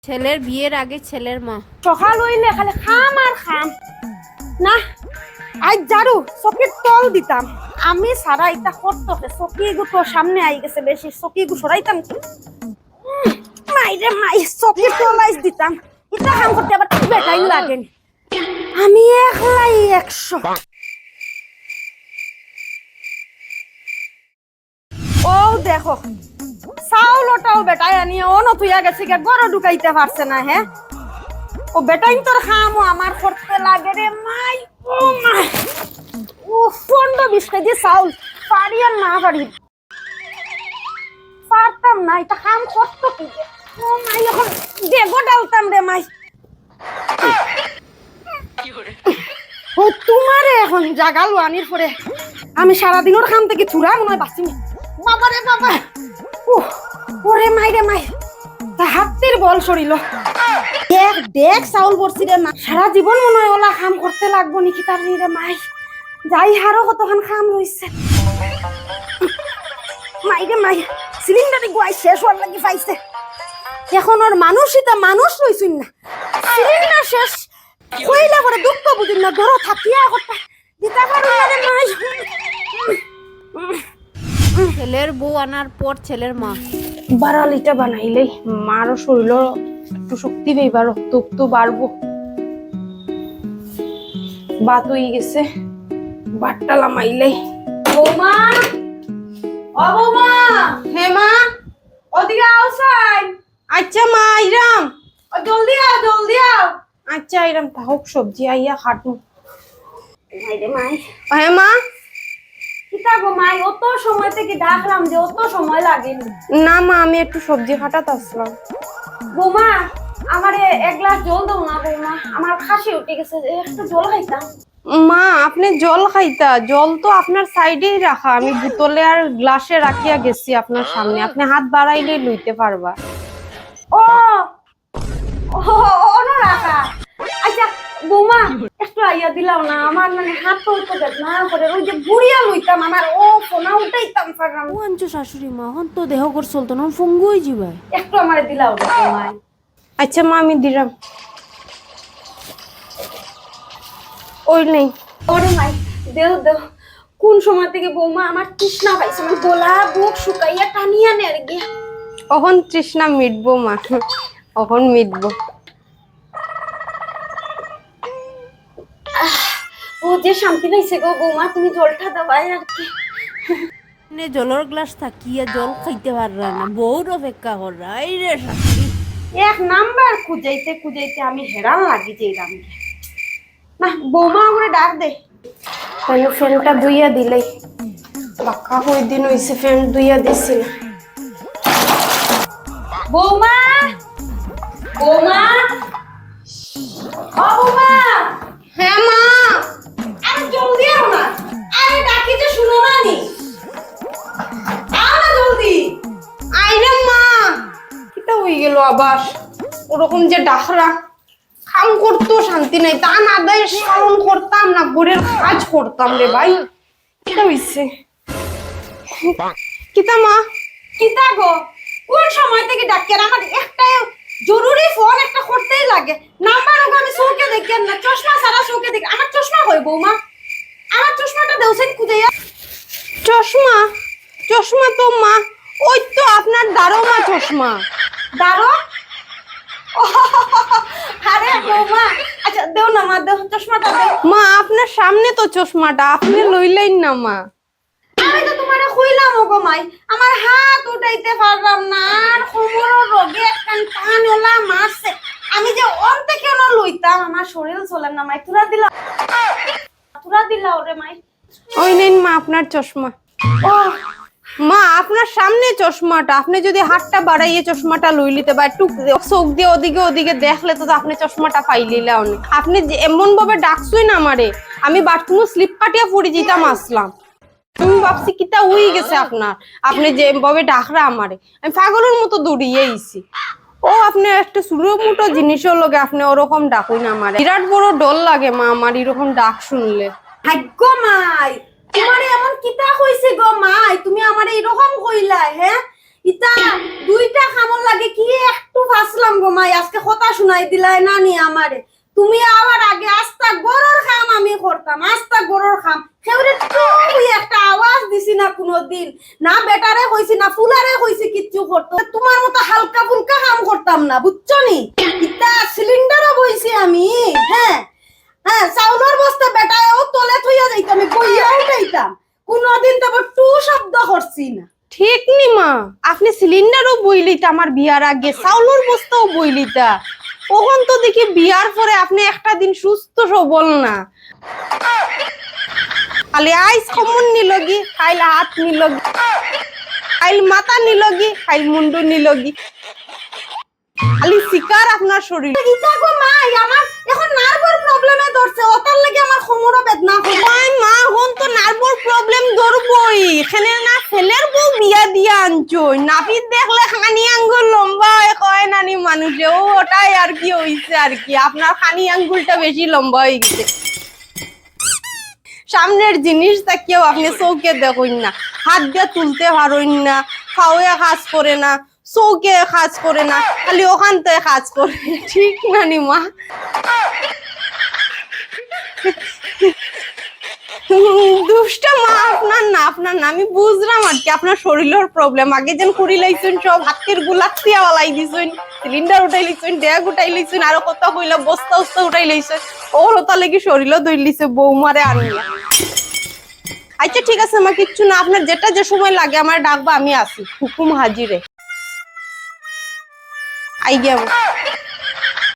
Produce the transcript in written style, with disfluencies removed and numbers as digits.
ছেলের বিয়ের আগে ছেলের মা। সকাল হইলে খালি খাম আর খাম না। আজ জারু চকির তল দিতাম আমি সারা ইটা করতে চকি গুতো সামনে আই গেছে বেশি চকি গু সরাইতাম কি মাইরে মাই চকির তল আইস দিতাম ইটা কাম করতে আবার বেটাই লাগেনি আমি একলাই 100। ও দেখো চাউলটাও বেটাই আনি অনো থুইয়া গেছে গে গরো ঢুকাইতে পারছে না। হ্যাঁ ও বেটাই তোর খামো আমার করতে লাগে রে মাই। ও মাই ও 15-20 কেজি চাউল পারি আর না পারি পারতাম না এটা কাম করতো কি। ও মাই এখন দেগো ডালতাম রে মাই। ও তোমারে এখন জাগালো আনির পরে আমি সারাদিনের কাম থেকে চুরা মনে হয় বাঁচিনি। বাবা রে বাবা ওরে মাই রে মাই হাতের বল সরিল দেখ দেখ চাউল পড়ছি রে মা। সারা জীবন মনে হয় ওলা কাম করতে লাগবো নাকি তার রে মাই। যাই হারো কতক্ষণ কাম রইছে মাই রে মাই সিলিন্ডারে গুয়াই শেষ হওয়ার লাগি পাইছে। এখন ওর মানুষই তা মানুষ রইছুন না সিলিন্ডার শেষ কইলা করে দুঃখ বুঝুন না ঘর থাকিয়া কথা দিতা পারুন না রে মাই। ছেলের বউ আনার পর ছেলের মা। বারালিটা বানাইলেই মারও শরীর একটু শক্তি পেইবা রক্ত তো বাড়বো। বাত হয়ে গেছে বাটটা লামাইলেই। বৌমা ও বৌমা। হে মা ওদিকে আওসাই। আচ্ছা মা আইরাম জলদি আও জলদি আও। আচ্ছা আইরাম তাহক সবজি আইয়া খাটু। মাইরে মাই হে মা কিতা গো মাই অত সময় থেকে ডাকলাম যে অত সময় লাগেনি। না মা আমি একটু সবজি কাটাতে আসলাম। বৌমা আমারে এক গ্লাস জল দাও না বৌমা আমার খাসি উঠে গেছে একটু জল খাইতাম। মা আপনি জল খাইতা জল তো আপনার সাইডেই রাখা আমি বোতলে আর গ্লাসে রাখিয়া গেছি আপনার সামনে আপনি হাত বাড়াইলেই লইতে পারবা। ও ওনো রাখা। আচ্ছা বৌমা একটু আইয়া দিলাম না আমার মানে হাত তো বেদনা করে ওই যে বুড়িয়া লইতাম আমার ও ফোনা উঠাইতাম পারলাম। ও আনছো শাশুড়ি মা হন তো দেহ কর চলতো না ফঙ্গু হয়ে যাবে। একটু আমারে দিলাও বৌমা। আচ্ছা মা আমি দিলাম ওই নেই ওরে মাই দেও দেও। কোন সময় থেকে বৌমা আমার তৃষ্ণা পাইছে আমার গলা বুক শুকাইয়া টানিয়া নে আর গিয়া। অহন তৃষ্ণা মিটবো মা অহন মিটবো। ও যে শান্তি পাইছে গো বৌমা তুমি জলটা দাবাই আর কি। জলের গ্লাস থাকিয়া জল খাইতে পাররা না বউর অপেক্ষা কররা এই রে শাশুড়ি। এক নাম্বার খুঁজাইতে খুঁজাইতে আমি হেরান লাগি যাইলাম না। বৌমা আমারে ডাক দে তাহলে ফ্যানটা ধুইয়া দিলেই বাক্কা কই দিন হইছে ফ্যান ধুইয়া দিছি না। বৌমা বৌমা ও বৌমা। হ্যাঁ মা আরে জলদি আও না আরে ডাকি যে শুনো না নি আও না জলদি আইরে মা। কিটা হই গেল আবার ওরকম যে ডাকরা কাম করতো শান্তি নাই তা না দেয় পালন করতাম না ঘরের কাজ করতাম রে ভাই। কিটা হইছে কিতা মা কিতা গো কোন সময় থেকে ডাক্তার আমার একটা জরুরি ফোন একটা করতেই লাগে নাম্বার ওকে আমি চোখে দেখি না চশমা সারা চোখে দেখি আমার চশমা কই বৌমা আমার চশমাটা দেউছেন খুঁজাইয়া। চশমা চশমা তো মা ওই তো আপনার দারো মা চশমা দারো। আরে বৌমা আচ্ছা দেও না মা দেও চশমাটা দেও। মা আপনার সামনে তো চশমাটা আপনি লইলেন না মা। আমি তো তোমারে কইলাম গো মাই আমার হাত উঠাইতে পারলাম না আর কোমরের রোগে একখান টান ওলা মারছে আমি যে অন্তে কেন লইতাম আমার শরীর চলে না মাই তুরা দিলা ওরে মাই। ওই নেন মা আপনার চশমা। ও মা আপনার সামনে চশমাটা আপনি যদি হাতটা বাড়াইয়ে চশমাটা লই লিতে বা একটু চোখ দিয়ে ওদিকে ওদিকে দেখলে তো আপনি চশমাটা পাইলিলা অনেক। আপনি এমন ভাবে ডাকছুই না আমারে আমি বাথরুমে স্লিপ কাটিয়া পড়ে যেতাম আসলাম। আমি ভাবছি কিটা উই গেছে আপনার আপনি যে ভাবে ডাকরা আমারে আমি পাগলের মতো দৌড়িয়ে আইছি। ও আপনি একটা ছোটো মোটো জিনিসের লগে আপনি ওরকম ডাকুই না আমারে বিরাট বড় ডর লাগে মা আমার এরকম ডাক শুনলে। ভাগ্য মাই তোমারে এমন কিতা কইছে গো মাই তুমি আমারে এরকম কইলা। হ্যাঁ ইতা দুইটা খামর লাগে কি একটু ফাসলাম গো মাই, আজকে কথা শুনাই দিলাই নানি আমারে। তুমি আবার আগে আস্তা গরুর খাম আমি করতাম, আস্তা গরুর খাম সেউরে তুই একটা আওয়াজ দিছি না কোনোদিন, না বেটারে কইছি না ফুলারে কইছি কিচ্ছু করতো। তোমার মতো হালকা ফুলকা কাম করতাম না, বুঝছো নি? ইতা সিলিন্ডারও বইছি আমি, হ্যাঁ হ্যাঁ, চাউলের বস্তা বেটায়ও তলে থইয়া যাইতাম, আমি বইয়া উঠাইতাম, কোনোদিন তো টু শব্দ করছি না। ঠিক নি মা, আপনি সিলিন্ডারও বইলিতা আমার বিয়ার আগে, চাউলের বস্তাও বইলিতা। ওখন তো দেখি বিয়ার পরে আপনি একটা দিন সুস্থ সবল না। খালি আইস খমন নিলগি, খাইল হাত নিলগি, খাইল মাথা নিলগি, খাইল মুন্ডু নিলগি, খালি শিকার আপনার শরীর। ইতা গো মাই, আমার এখন নার্ভার প্রবলেমে ধরছে, ওটার লাগে আমার কোমরও বেদনা করে। ওই মা, হন তো নার্ভার প্রবলেম ধরবই, এখানে না ছেলের বউ বিয়া দিয়া আনছই, নাপিত দেখলে খানি আঙ্গুল লম্বা কয় নানি মানুষে, ও ওটাই আর কি হইছে আর কি, আপনার খানি আঙ্গুলটা বেশি লম্বা হয়ে গেছে। সামনের জিনিসটা কেউ আপনি চৌকে দেখুন না, হাত দিয়ে তুলতে পারেন না, খাওয়া কাজ করে না, চৌকে কাজ করে না, খালি ওখান থেকে কাজ করে, ঠিক নানি মা? দুষ্ট মা আপনার না, আপনার না, আমি বুঝলাম আর কি আপনার শরীরের প্রবলেম। আগে যেন করি লাইছেন সব হাতের গুলাতিয়া ওলাই দিছেন, সিলিন্ডার উঠাই লাইছেন, ড্যাগ উঠাই লাইছেন, আরো কত কইলা বস্তা উস্তা উঠাই লাইছেন, ওর তাহলে কি শরীরও দই লিছে বৌমারে আনিয়া। আচ্ছা ঠিক আছে মা, কিচ্ছু না, আপনার যেটা যে সময় লাগে আমার ডাকবা, আমি আসি, হুকুম হাজিরে আই গেম।